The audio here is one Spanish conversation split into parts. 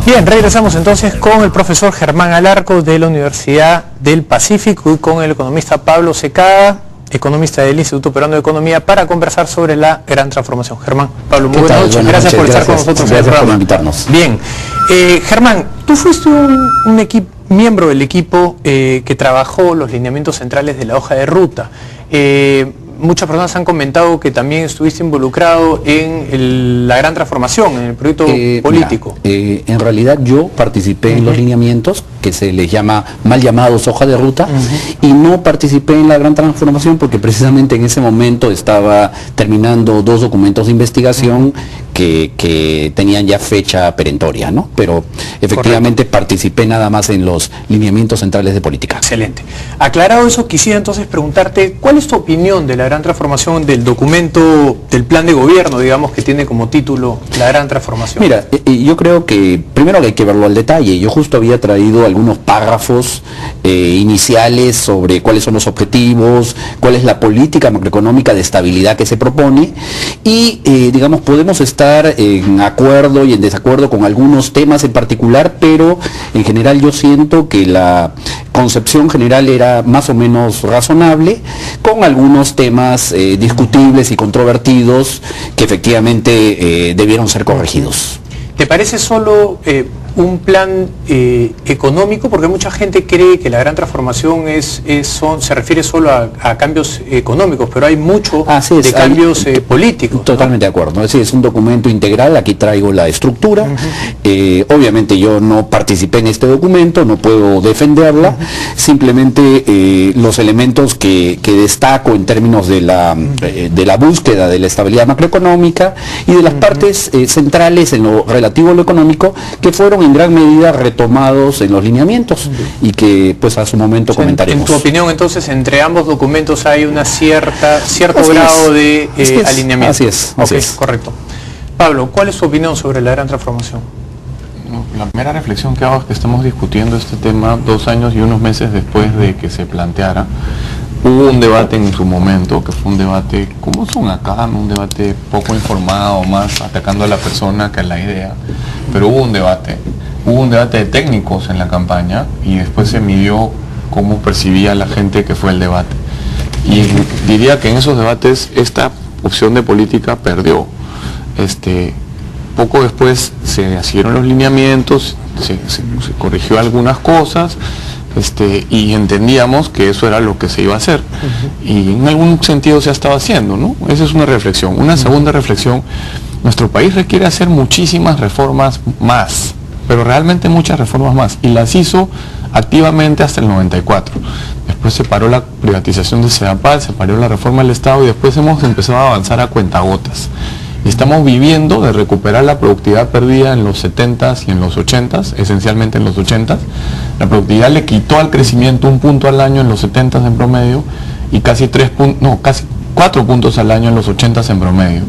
Bien, regresamos entonces con el profesor Germán Alarco de la Universidad del Pacífico y con el economista Pablo Secada, economista del Instituto Peruano de Economía, para conversar sobre la gran transformación. Germán, Pablo, muy buenas noches. Gracias por estar con nosotros en el programa. Por invitarnos. Bien, Germán, tú fuiste miembro del equipo que trabajó los lineamientos centrales de la hoja de ruta. Muchas personas han comentado que también estuviste involucrado en la gran transformación, en el proyecto político. Mira, en realidad yo participé en los lineamientos, que se les llama mal llamados hoja de ruta, y no participé en la gran transformación porque precisamente en ese momento estaba terminando 2 documentos de investigación que tenían ya fecha perentoria, ¿no? Pero efectivamente participé nada más en los lineamientos centrales de política. Excelente. Aclarado eso, quisiera entonces preguntarte, ¿cuál es tu opinión de la gran transformación del documento, del plan de gobierno, digamos, que tiene como título la gran transformación? Mira, yo creo que primero hay que verlo al detalle. Yo justo había traído algunos párrafos iniciales sobre cuáles son los objetivos, cuál es la política macroeconómica de estabilidad que se propone y, digamos, podemos estar en acuerdo y en desacuerdo con algunos temas en particular, pero en general yo siento que la concepción general era más o menos razonable, con algunos temas discutibles y controvertidos que efectivamente debieron ser corregidos. ¿Te parece solo un plan económico? Porque mucha gente cree que la gran transformación se refiere solo a cambios económicos, pero hay mucho de cambios políticos. Totalmente de acuerdo, es decir, es un documento integral. Aquí traigo la estructura. Obviamente yo no participé en este documento, no puedo defenderla, simplemente los elementos que destaco en términos de la búsqueda de la estabilidad macroeconómica y de las partes centrales en lo relativo a lo económico, que fueron en gran medida retomados en los lineamientos y que pues a su momento comentaremos. En tu opinión, entonces, entre ambos documentos hay una cierto grado de alineamiento. Así es. Correcto. Pablo, ¿cuál es tu opinión sobre la gran transformación? La primera reflexión que hago es que estamos discutiendo este tema 2 años y unos meses después de que se planteara. Hubo un debate en su momento, que fue un debate, como son acá, un debate poco informado, más atacando a la persona que a la idea, pero hubo un debate de técnicos en la campaña y después se midió cómo percibía la gente que fue el debate. Y diría que en esos debates esta opción de política perdió. Poco después se hicieron los lineamientos, se corrigió algunas cosas, y entendíamos que eso era lo que se iba a hacer. Y en algún sentido se ha estado haciendo, ¿no? Esa es una reflexión. Una segunda reflexión: nuestro país requiere hacer muchísimas reformas más, pero realmente muchas reformas más, y las hizo activamente hasta el 94. Después se paró la privatización de Sedapal, se paró la reforma del Estado y después hemos empezado a avanzar a cuentagotas. Y estamos viviendo de recuperar la productividad perdida en los 70s y en los 80s, esencialmente en los 80s. La productividad le quitó al crecimiento 1 punto al año en los 70s en promedio y casi 4 puntos al año en los 80s en promedio.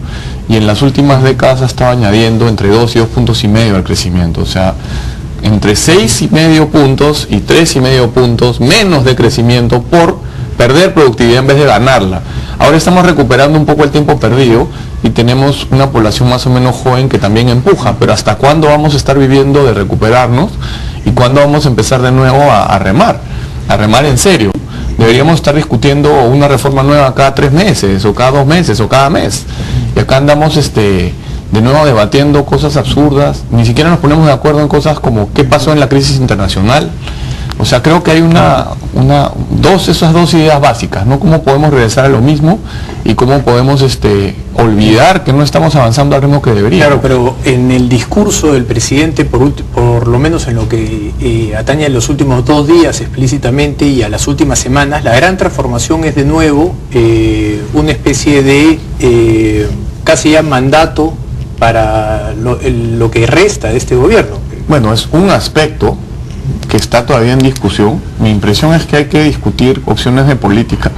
Y en las últimas décadas ha estado añadiendo entre 2 y 2,5 puntos al crecimiento. O sea, entre 6,5 puntos y 3,5 puntos menos de crecimiento por perder productividad en vez de ganarla. Ahora estamos recuperando un poco el tiempo perdido y tenemos una población más o menos joven que también empuja, pero ¿hasta cuándo vamos a estar viviendo de recuperarnos? ¿Y cuándo vamos a empezar de nuevo a remar en serio? Deberíamos estar discutiendo una reforma nueva cada 3 meses, o cada 2 meses, o cada mes. Y acá andamos de nuevo debatiendo cosas absurdas, ni siquiera nos ponemos de acuerdo en cosas como qué pasó en la crisis internacional. O sea, creo que hay esas dos ideas básicas, ¿no? Cómo podemos regresar a lo mismo y cómo podemos olvidar que no estamos avanzando al ritmo que deberíamos. Claro, pero en el discurso del presidente, por lo menos en lo que atañe a los últimos 2 días explícitamente y a las últimas semanas, la gran transformación es de nuevo una especie de casi ya mandato para lo que resta de este gobierno. Bueno, es un aspecto que está todavía en discusión. Mi impresión es que hay que discutir opciones de política,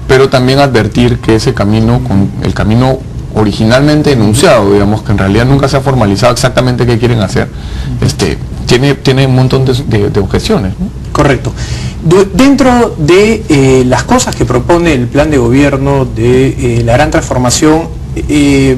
pero también advertir que ese camino, con el camino originalmente enunciado, digamos, que en realidad nunca se ha formalizado exactamente qué quieren hacer, tiene un montón de objeciones, ¿no? Correcto. Dentro de las cosas que propone el plan de gobierno de la gran transformación,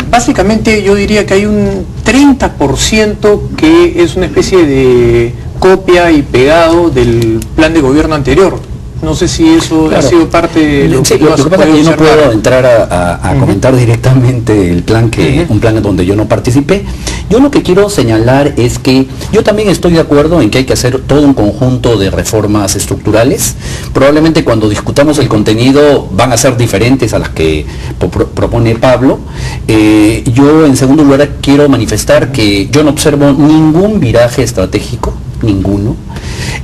básicamente yo diría que hay un 30% que es una especie de copia y pegado del plan de gobierno anterior. No sé si eso ha sido parte de lo que lo que pasa es que yo no puedo entrar a comentar directamente el plan un plan donde yo no participé. Yo lo que quiero señalar es que yo también estoy de acuerdo en que hay que hacer todo un conjunto de reformas estructurales. Probablemente cuando discutamos el contenido van a ser diferentes a las que propone Pablo. Yo en segundo lugar quiero manifestar que yo no observo ningún viraje estratégico, ninguno.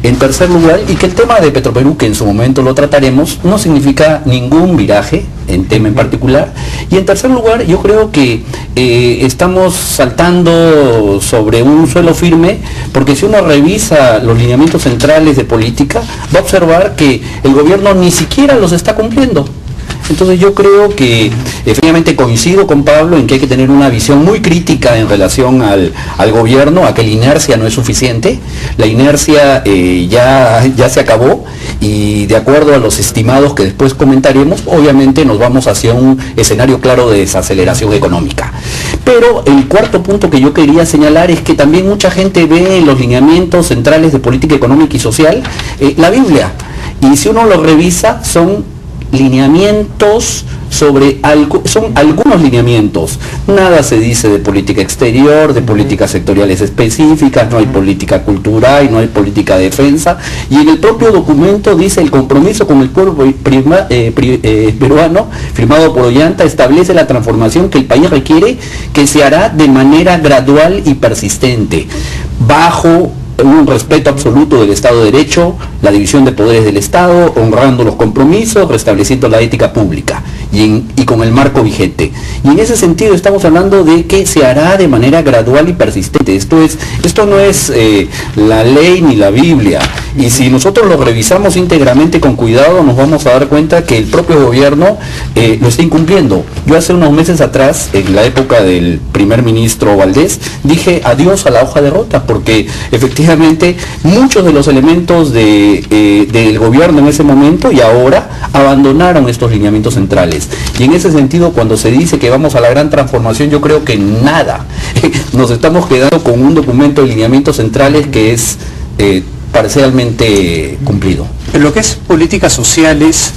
En tercer lugar, y que el tema de Petroperú, que en su momento lo trataremos, no significa ningún viraje en tema en particular. Y en tercer lugar, yo creo que estamos saltando sobre un suelo firme, porque si uno revisa los lineamientos centrales de política, va a observar que el gobierno ni siquiera los está cumpliendo. Entonces yo creo que efectivamente coincido con Pablo en que hay que tener una visión muy crítica en relación al gobierno, a que la inercia no es suficiente. La inercia ya se acabó y de acuerdo a los estimados que después comentaremos, obviamente nos vamos hacia un escenario claro de desaceleración económica. Pero el cuarto punto que yo quería señalar es que también mucha gente ve en los lineamientos centrales de política económica y social la Biblia. Y si uno lo revisa, son lineamientos son algunos lineamientos. Nada se dice de política exterior, de políticas sectoriales específicas, no hay política cultural, no hay política de defensa, y en el propio documento dice el compromiso con el pueblo peruano, firmado por Ollanta, establece la transformación que el país requiere, que se hará de manera gradual y persistente, bajo un respeto absoluto del Estado de Derecho, la división de poderes del Estado, honrando los compromisos, restableciendo la ética pública y con el marco vigente. Y en ese sentido estamos hablando de que se hará de manera gradual y persistente. Esto no es la ley ni la Biblia. Y si nosotros lo revisamos íntegramente con cuidado, nos vamos a dar cuenta que el propio gobierno lo está incumpliendo. Yo hace unos meses atrás, en la época del primer ministro Valdés, dije adiós a la hoja de ruta, porque efectivamente muchos de los elementos del gobierno en ese momento y ahora abandonaron estos lineamientos centrales. Y en ese sentido, cuando se dice que vamos a la gran transformación, yo creo que nada. Nos estamos quedando con un documento de lineamientos centrales que es parcialmente cumplido. En lo que es políticas sociales,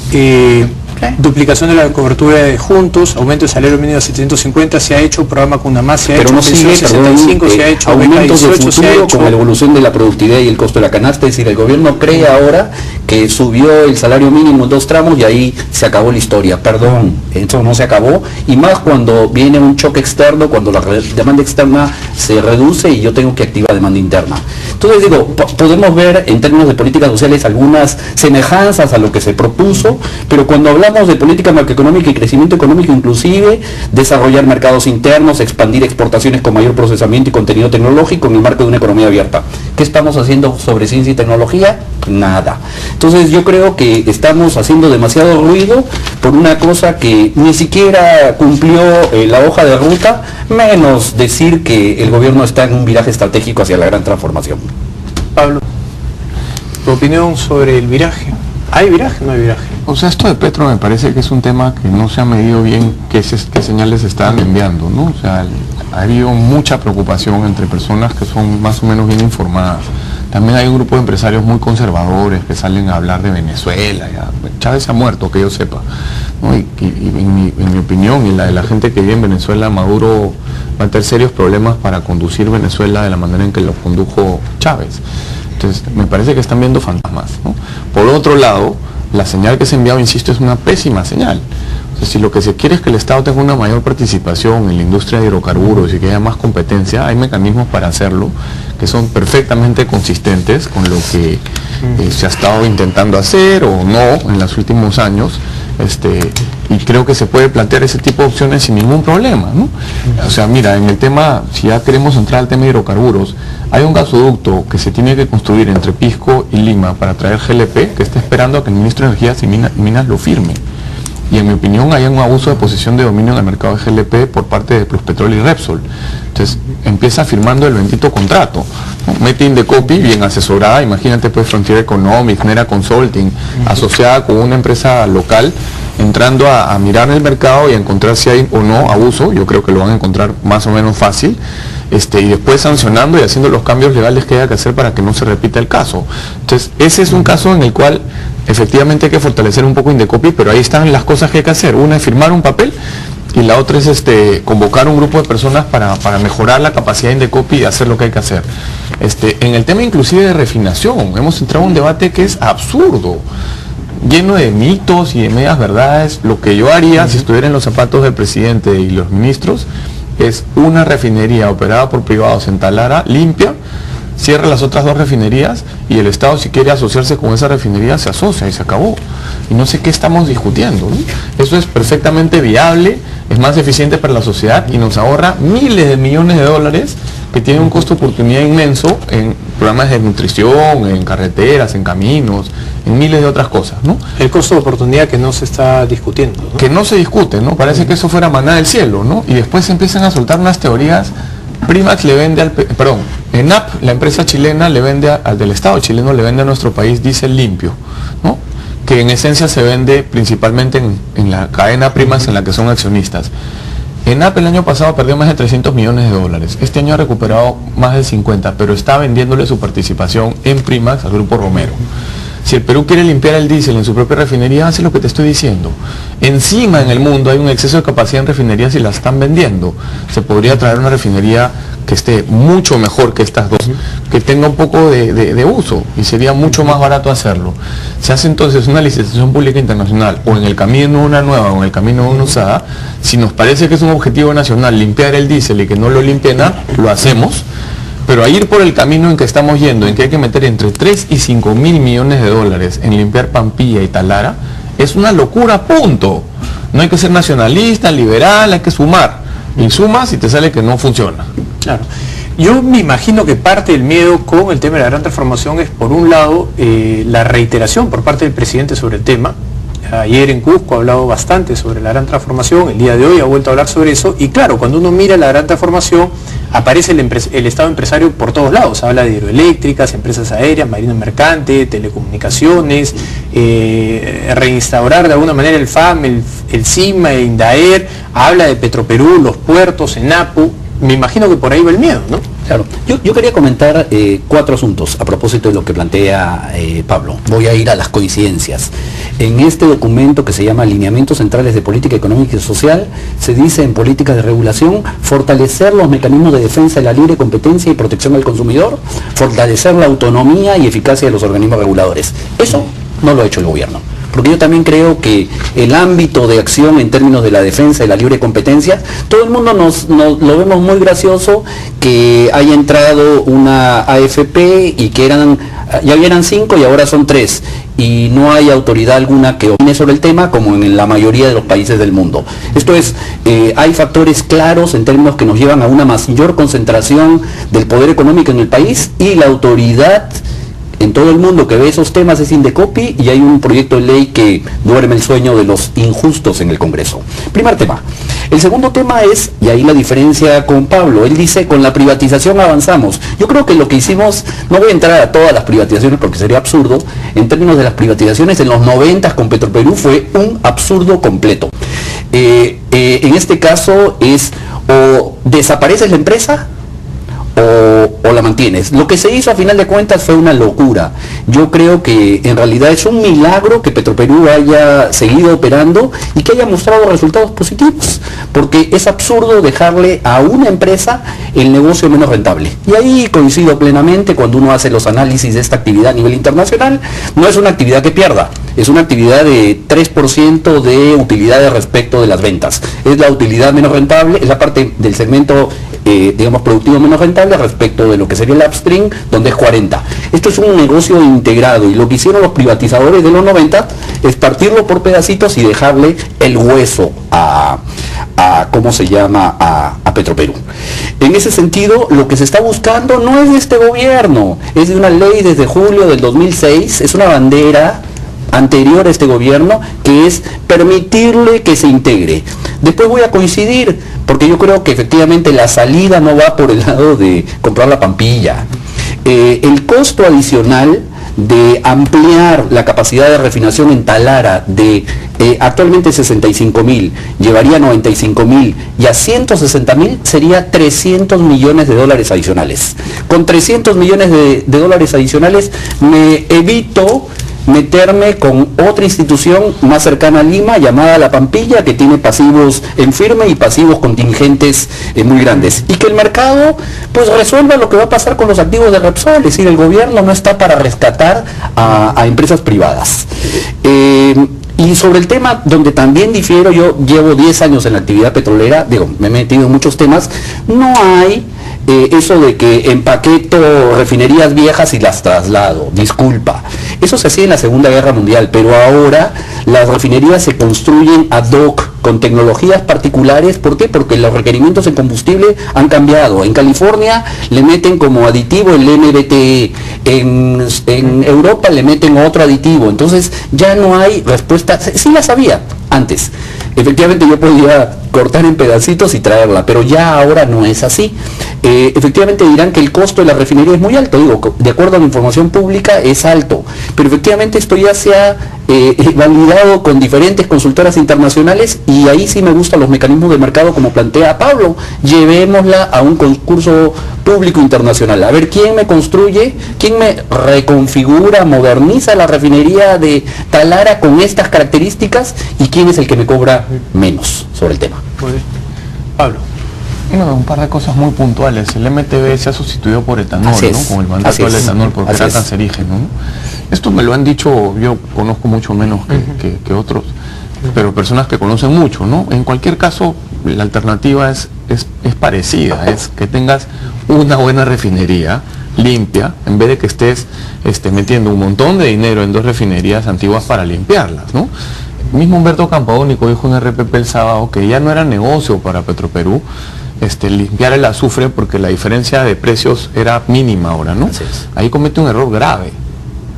duplicación de la cobertura de juntos, aumento de salario mínimo a 750 se ha hecho, programa Cunamás se ha hecho, no sigue, 65 se ha hecho, aumentos de 18 se ha futuro hecho. con la evolución de la productividad y el costo de la canasta. Es decir, el gobierno cree ahora que subió el salario mínimo en 2 tramos y ahí se acabó la historia. Perdón, eso no se acabó, y más cuando viene un choque externo, cuando la demanda externa se reduce y yo tengo que activar demanda interna. Entonces digo, podemos ver en términos de políticas sociales algunas semejanzas a lo que se propuso, pero cuando hablamos de política macroeconómica y crecimiento económico, inclusive desarrollar mercados internos, expandir exportaciones con mayor procesamiento y contenido tecnológico en el marco de una economía abierta. ¿Qué estamos haciendo sobre ciencia y tecnología? Nada. Entonces yo creo que estamos haciendo demasiado ruido por una cosa que ni siquiera cumplió la hoja de ruta, menos decir que el gobierno está en un viraje estratégico hacia la gran transformación. Pablo, tu opinión sobre el viraje. ¿Hay viraje o no hay viraje? O sea, esto de Petro me parece que es un tema que no se ha medido bien qué señales se están enviando, ¿no? O sea, ha habido mucha preocupación entre personas que son más o menos bien informadas. También hay un grupo de empresarios muy conservadores que salen a hablar de Venezuela. Ya. Chávez se ha muerto, que yo sepa, ¿no? Y en mi opinión y la de la gente que vive en Venezuela, Maduro va a tener serios problemas para conducir Venezuela de la manera en que lo condujo Chávez. Entonces, me parece que están viendo fantasmas, ¿no? Por otro lado, la señal que se ha enviado, insisto, es una pésima señal. O sea, si lo que se quiere es que el Estado tenga una mayor participación en la industria de hidrocarburos y que haya más competencia, hay mecanismos para hacerlo que son perfectamente consistentes con lo que se ha estado intentando hacer o no en los últimos años. Y creo que se puede plantear ese tipo de opciones sin ningún problema, ¿no? O sea, mira, en el tema, si ya queremos entrar al tema de hidrocarburos, hay un gasoducto que se tiene que construir entre Pisco y Lima para traer GLP, que está esperando a que el ministro de Energías y Minas lo firme. Y en mi opinión hay un abuso de posición de dominio en el mercado de GLP por parte de Pluspetrol y Repsol. Entonces empieza firmando el bendito contrato, ¿no? Mete Indecopi, bien asesorada, imagínate pues Frontier Economics, Nera Consulting, asociada con una empresa local, entrando a mirar el mercado y a encontrar si hay o no abuso. Yo creo que lo van a encontrar más o menos fácil, y después sancionando y haciendo los cambios legales que haya que hacer para que no se repita el caso. Entonces, ese es un caso en el cual efectivamente hay que fortalecer un poco Indecopi, pero ahí están las cosas que hay que hacer. Una es firmar un papel y la otra es convocar un grupo de personas para mejorar la capacidad de Indecopi y hacer lo que hay que hacer. En el tema inclusive de refinación, hemos entrado a un debate que es absurdo, lleno de mitos y de medias verdades. Lo que yo haría si estuviera en los zapatos del presidente y los ministros es una refinería operada por privados en Talara, limpia, cierra las otras 2 refinerías y el Estado, si quiere asociarse con esa refinería, se asocia y se acabó. Y no sé qué estamos discutiendo, ¿no? Eso es perfectamente viable, es más eficiente para la sociedad y nos ahorra miles de millones de dólares que tienen un costo de oportunidad inmenso en programas de nutrición, en carreteras, en caminos, en miles de otras cosas, ¿no? El costo de oportunidad que no se está discutiendo, ¿no? Que no se discute, ¿no? Parece que eso fuera maná del cielo, ¿no? Y después se empiezan a soltar unas teorías. Primax le vende ENAP, la empresa chilena, le vende al del Estado chileno, le vende a nuestro país diésel limpio, ¿no? Que en esencia se vende principalmente en la cadena Primax en la que son accionistas. ENAP el año pasado perdió más de 300 millones de dólares. Este año ha recuperado más de 50, pero está vendiéndole su participación en Primax al Grupo Romero. Si el Perú quiere limpiar el diésel en su propia refinería, hace lo que te estoy diciendo. Encima en el mundo hay un exceso de capacidad en refinerías y las están vendiendo. Se podría traer una refinería que esté mucho mejor que estas dos, que tenga un poco de uso, y sería mucho más barato hacerlo. Se hace entonces una licitación pública internacional, o en el camino de una nueva o en el camino de una usada. Si nos parece que es un objetivo nacional limpiar el diésel y que no lo limpien, lo hacemos. Pero a ir por el camino en que estamos yendo, en que hay que meter entre 3 y 5 mil millones de dólares en limpiar Pampilla y Talara, es una locura, punto. No hay que ser nacionalista, liberal, hay que sumar. Y sumas y te sale que no funciona. Claro. Yo me imagino que parte del miedo con el tema de la gran transformación es, por un lado, la reiteración por parte del presidente sobre el tema. Ayer en Cusco ha hablado bastante sobre la gran transformación, el día de hoy ha vuelto a hablar sobre eso, y claro, cuando uno mira la gran transformación, aparece el Estado empresario por todos lados. Habla de hidroeléctricas, empresas aéreas, marina mercante, telecomunicaciones, reinstaurar de alguna manera el FAM, el CIMA, el INDAER, habla de Petroperú, los puertos, ENAPU. Me imagino que por ahí va el miedo, ¿no? Claro, yo quería comentar 4 asuntos a propósito de lo que plantea Pablo. Voy a ir a las coincidencias. En este documento que se llama Lineamientos Centrales de Política Económica y Social, se dice en políticas de regulación, fortalecer los mecanismos de defensa de la libre competencia y protección al consumidor, fortalecer la autonomía y eficacia de los organismos reguladores. Eso no lo ha hecho el gobierno. Porque yo también creo que el ámbito de acción en términos de la defensa de la libre competencia, todo el mundo lo vemos muy gracioso que haya entrado una AFP y que ya eran 5 y ahora son 3, y no hay autoridad alguna que opine sobre el tema, como en la mayoría de los países del mundo. Esto es, hay factores claros en términos que nos llevan a una mayor concentración del poder económico en el país, y la autoridad en todo el mundo que ve esos temas es Indecopi, y hay un proyecto de ley que duerme el sueño de los injustos en el Congreso. Primer tema. El segundo tema es, y ahí la diferencia con Pablo, él dice, con la privatización avanzamos. Yo creo que lo que hicimos, no voy a entrar a todas las privatizaciones porque sería absurdo, en términos de las privatizaciones en los 90 con Petroperú fue un absurdo completo. En este caso es, o desapareces la empresa, o la mantienes. Lo que se hizo a final de cuentas fue una locura. Yo creo que en realidad es un milagro que Petroperú haya seguido operando y que haya mostrado resultados positivos, porque es absurdo dejarle a una empresa el negocio menos rentable. Y ahí coincido plenamente cuando uno hace los análisis de esta actividad a nivel internacional. No es una actividad que pierda, es una actividad de 3% de utilidades respecto de las ventas. Es la utilidad menos rentable, es la parte del segmento digamos productivo menos rentable respecto de lo que sería el upstream, donde es 40. Esto es un negocio integrado, y lo que hicieron los privatizadores de los 90 es partirlo por pedacitos y dejarle el hueso a ¿cómo se llama? A Petroperú. En ese sentido, lo que se está buscando no es de este gobierno, es de una ley desde julio del 2006, es una bandera anterior a este gobierno, que es permitirle que se integre. Después voy a coincidir, porque yo creo que efectivamente la salida no va por el lado de comprar la Pampilla. El costo adicional de ampliar la capacidad de refinación en Talara de actualmente 65.000, llevaría a 95.000 y a 160.000 sería 300 millones de dólares adicionales. Con 300 millones de dólares adicionales me evito meterme con otra institución más cercana a Lima llamada La Pampilla, que tiene pasivos en firme y pasivos contingentes muy grandes, y que el mercado pues resuelva lo que va a pasar con los activos de Repsol. Es decir, el gobierno no está para rescatar a empresas privadas. Y sobre el tema donde también difiero, yo llevo 10 años en la actividad petrolera, digo, me he metido en muchos temas, no hay eso de que empaqueto refinerías viejas y las traslado, disculpa. Eso se hacía en la Segunda Guerra Mundial, pero ahora las refinerías se construyen ad hoc, con tecnologías particulares. ¿Por qué? Porque los requerimientos en combustible han cambiado. En California le meten como aditivo el MBTE, en Europa le meten otro aditivo, entonces ya no hay respuesta. Sí las había antes. Efectivamente yo podía cortar en pedacitos y traerla, pero ya ahora no es así. Efectivamente dirán que el costo de la refinería es muy alto, digo, de acuerdo a la información pública es alto, pero efectivamente esto ya se ha validado con diferentes consultoras internacionales, y ahí sí me gustan los mecanismos de mercado como plantea Pablo. Llevémosla a un concurso público internacional, a ver quién me construye, quién me reconfigura, moderniza la refinería de Talara con estas características, y quién es el que me cobra menos sobre el tema. Muy bien. Pablo. Bueno, un par de cosas muy puntuales. El MTB se ha sustituido por etanol, ¿no? Con el mandato del etanol, porque era cancerígeno, ¿no? Esto me lo han dicho, yo conozco mucho menos que otros, pero personas que conocen mucho, ¿no? En cualquier caso, la alternativa es parecida, es que tengas una buena refinería limpia, en vez de que estés metiendo un montón de dinero en 2 refinerías antiguas para limpiarlas, ¿no? Mismo Humberto Campodónico dijo en RPP el sábado que ya no era negocio para Petroperú limpiar el azufre, porque la diferencia de precios era mínima ahora, ¿no? Ahí comete un error grave.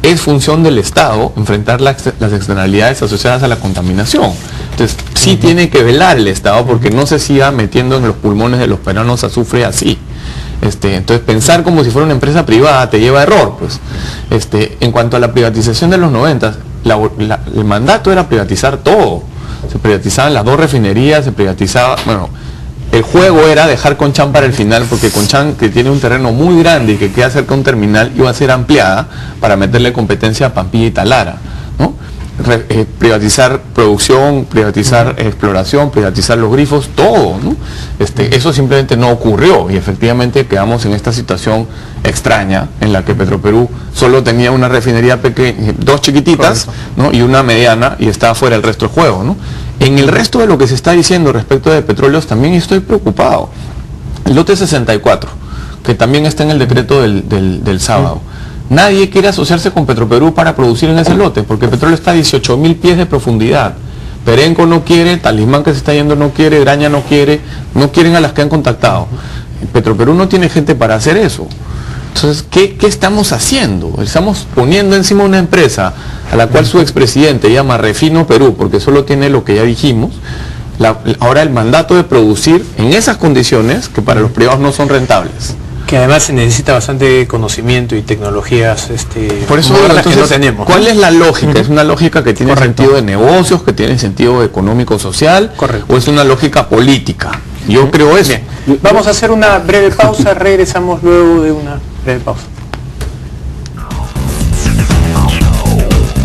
Es función del Estado enfrentar las externalidades asociadas a la contaminación. Entonces, sí tiene que velar el Estado porque no se siga metiendo en los pulmones de los peruanos azufre así. Entonces, pensar como si fuera una empresa privada te lleva a error, pues. En cuanto a la privatización de los 90, el mandato era privatizar todo. Se privatizaban las 2 refinerías, se privatizaba, bueno, el juego era dejar Conchán para el final, porque Conchán, que tiene un terreno muy grande y que queda cerca de un terminal, iba a ser ampliada para meterle competencia a Pampilla y Talara, ¿no? Privatizar producción, privatizar exploración, privatizar los grifos, todo, ¿no? Eso simplemente no ocurrió, y efectivamente quedamos en esta situación extraña en la que Petroperú solo tenía una refinería pequeña, 2 chiquititas, ¿no? Y una mediana, y estaba fuera el resto del juego, ¿no? En el resto de lo que se está diciendo respecto de petróleos también estoy preocupado. El lote 64, que también está en el decreto del sábado. Nadie quiere asociarse con Petroperú para producir en ese lote, porque el petróleo está a 18.000 pies de profundidad. Perenco no quiere, Talismán, que se está yendo, no quiere, Graña no quiere, no quieren a las que han contactado. Petroperú no tiene gente para hacer eso. Entonces, ¿qué estamos haciendo? Estamos poniendo encima una empresa a la cual su expresidente llama Refino Perú, porque solo tiene lo que ya dijimos, ahora el mandato de producir en esas condiciones que para los privados no son rentables. Que además se necesita bastante conocimiento y tecnologías por eso, modernas entonces, que no tenemos. ¿cuál es la lógica? ¿Es una lógica que tiene sentido de negocios, que tiene sentido económico-social? ¿O es una lógica política? Yo creo eso. Bien. Vamos a hacer una breve pausa, regresamos luego de una breve pausa.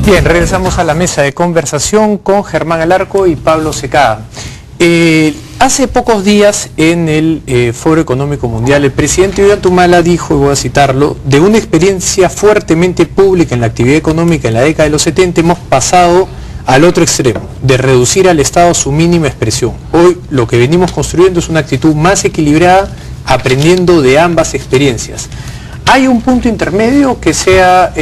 Bien, regresamos a la mesa de conversación con Germán Alarco y Pablo Secada. Hace pocos días en el Foro Económico Mundial, el presidente Ollanta dijo, y voy a citarlo, de una experiencia fuertemente pública en la actividad económica en la década de los 70 hemos pasado al otro extremo, de reducir al Estado su mínima expresión. Hoy lo que venimos construyendo es una actitud más equilibrada, aprendiendo de ambas experiencias. ¿Hay un punto intermedio que sea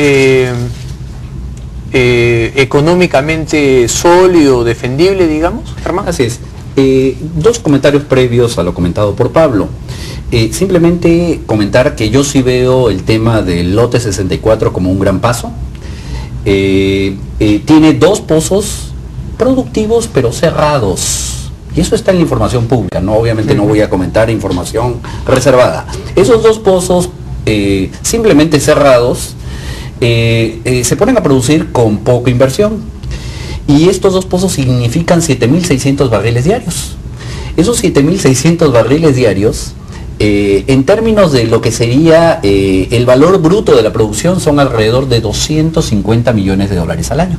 económicamente sólido, defendible, digamos, Germán? Así es. 2 comentarios previos a lo comentado por Pablo. Simplemente comentar que yo sí veo el tema del lote 64 como un gran paso. Tiene 2 pozos productivos pero cerrados, y eso está en la información pública, ¿no? Obviamente no voy a comentar información reservada. Esos 2 pozos simplemente cerrados se ponen a producir con poca inversión. Y estos dos pozos significan 7.600 barriles diarios. Esos 7.600 barriles diarios, en términos de lo que sería el valor bruto de la producción, son alrededor de 250 millones de dólares al año.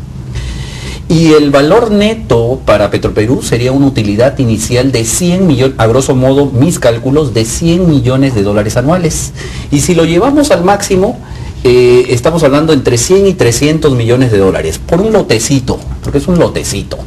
Y el valor neto para Petroperú sería una utilidad inicial de 100 millones, a grosso modo mis cálculos, de 100 millones de dólares anuales. Y si lo llevamos al máximo, estamos hablando entre 100 y 300 millones de dólares por un lotecito, porque es un lotecito.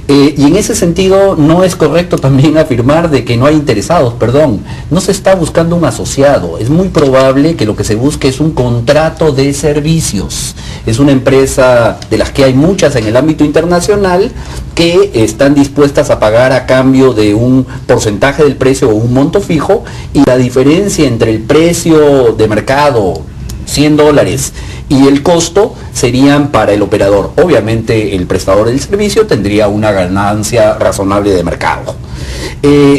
Y en ese sentido no es correcto también afirmar de que no hay interesados, perdón, no se está buscando un asociado, es muy probable que lo que se busque es un contrato de servicios. Es una empresa de las que hay muchas en el ámbito internacional que están dispuestas a pagar a cambio de un porcentaje del precio o un monto fijo, y la diferencia entre el precio de mercado, 100 dólares, y el costo serían para el operador. Obviamente el prestador del servicio tendría una ganancia razonable de mercado.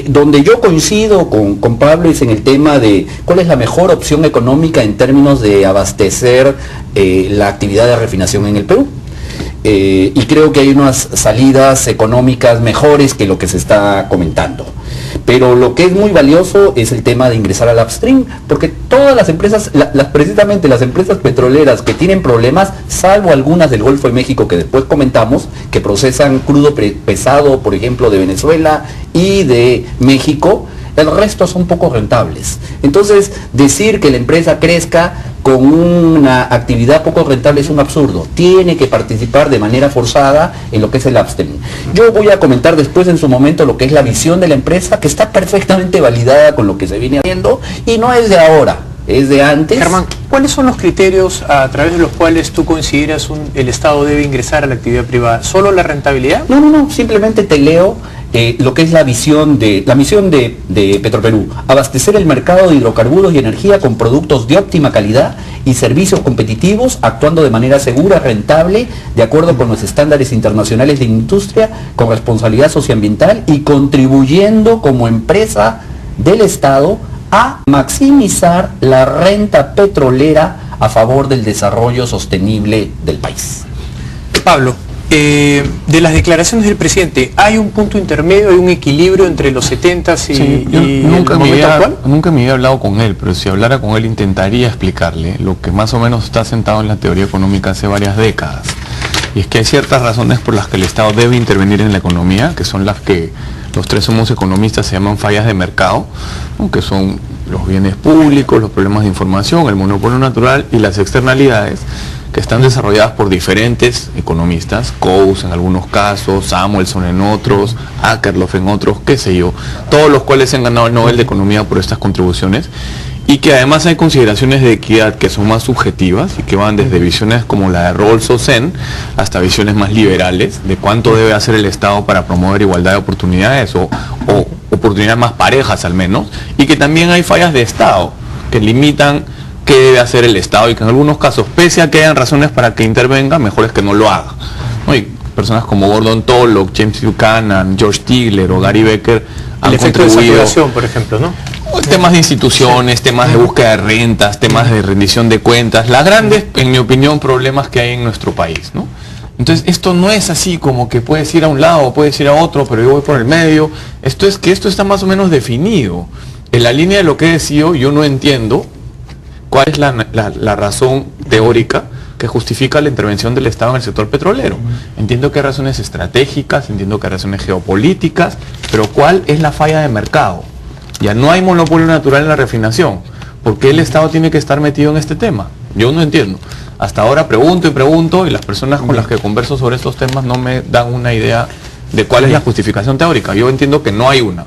Donde yo coincido con Pablo es en el tema de cuál es la mejor opción económica en términos de abastecer la actividad de refinación en el Perú. Y creo que hay unas salidas económicas mejores que lo que se está comentando. Pero lo que es muy valioso es el tema de ingresar al upstream, porque todas las empresas, precisamente las empresas petroleras que tienen problemas, salvo algunas del Golfo de México que después comentamos, que procesan crudo pesado, por ejemplo, de Venezuela y de México, el resto son poco rentables. Entonces, decir que la empresa crezca con una actividad poco rentable es un absurdo. Tiene que participar de manera forzada en lo que es el upstream. Yo voy a comentar después en su momento lo que es la visión de la empresa, que está perfectamente validada con lo que se viene haciendo y no es de ahora, es de antes. Germán, ¿cuáles son los criterios a través de los cuales tú consideras el Estado debe ingresar a la actividad privada? ¿Solo la rentabilidad? No, simplemente te leo lo que es la misión de Petroperú: abastecer el mercado de hidrocarburos y energía con productos de óptima calidad y servicios competitivos, actuando de manera segura, rentable, de acuerdo con los estándares internacionales de industria, con responsabilidad socioambiental y contribuyendo como empresa del Estado a maximizar la renta petrolera a favor del desarrollo sostenible del país. Pablo, de las declaraciones del presidente, ¿hay un punto intermedio, hay un equilibrio entre los 70s y nunca el momento actual? Nunca me había hablado con él, pero si hablara con él intentaría explicarle lo que más o menos está sentado en la teoría económica hace varias décadas. Y es que hay ciertas razones por las que el Estado debe intervenir en la economía, que son las que los tres somos economistas, se llaman fallas de mercado, ¿no? Que son los bienes públicos, los problemas de información, el monopolio natural y las externalidades, que están desarrolladas por diferentes economistas, Coase en algunos casos, Samuelson en otros, Akerlof en otros, qué sé yo, todos los cuales han ganado el Nobel de Economía por estas contribuciones, y que además hay consideraciones de equidad que son más subjetivas y que van desde visiones como la de Rawls o Sen hasta visiones más liberales de cuánto debe hacer el Estado para promover igualdad de oportunidades o oportunidades más parejas al menos, y que también hay fallas de Estado que limitan qué debe hacer el Estado y que en algunos casos, pese a que hayan razones para que intervenga, mejor es que no lo haga, ¿no? Y personas como Gordon Tullock, James Buchanan, George Stigler o Gary Becker han el efecto contribuido. de saturación, por ejemplo, ¿no? Temas de instituciones, temas de búsqueda de rentas, temas de rendición de cuentas, las grandes, en mi opinión, problemas que hay en nuestro país, ¿no? Entonces, esto no es así como que puedes ir a un lado o puedes ir a otro, pero yo voy por el medio. Esto es que esto está más o menos definido. En la línea de lo que he decidido, yo no entiendo cuál es la razón teórica que justifica la intervención del Estado en el sector petrolero. Entiendo que hay razones estratégicas, entiendo que hay razones geopolíticas, pero ¿cuál es la falla de mercado? Ya no hay monopolio natural en la refinación. ¿Por qué el Estado tiene que estar metido en este tema? Yo no entiendo. Hasta ahora pregunto y las personas con las que converso sobre estos temas no me dan una idea de cuál es la justificación teórica. Yo entiendo que no hay una.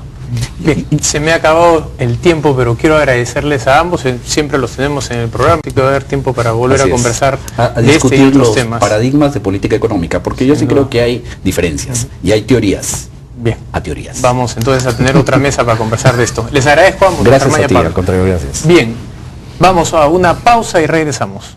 Bien, se me ha acabado el tiempo, pero quiero agradecerles a ambos, siempre los tenemos en el programa, y que va a haber tiempo para volver a conversar a de discutir este y otros los temas. Paradigmas de política económica, porque yo sí creo que hay diferencias y hay teorías. Bien, a teorías. Vamos entonces a tener otra mesa para conversar de esto. Les agradezco a ambos. Gracias Germán y a ti, Pablo. al contrario, gracias. Bien, vamos a una pausa y regresamos.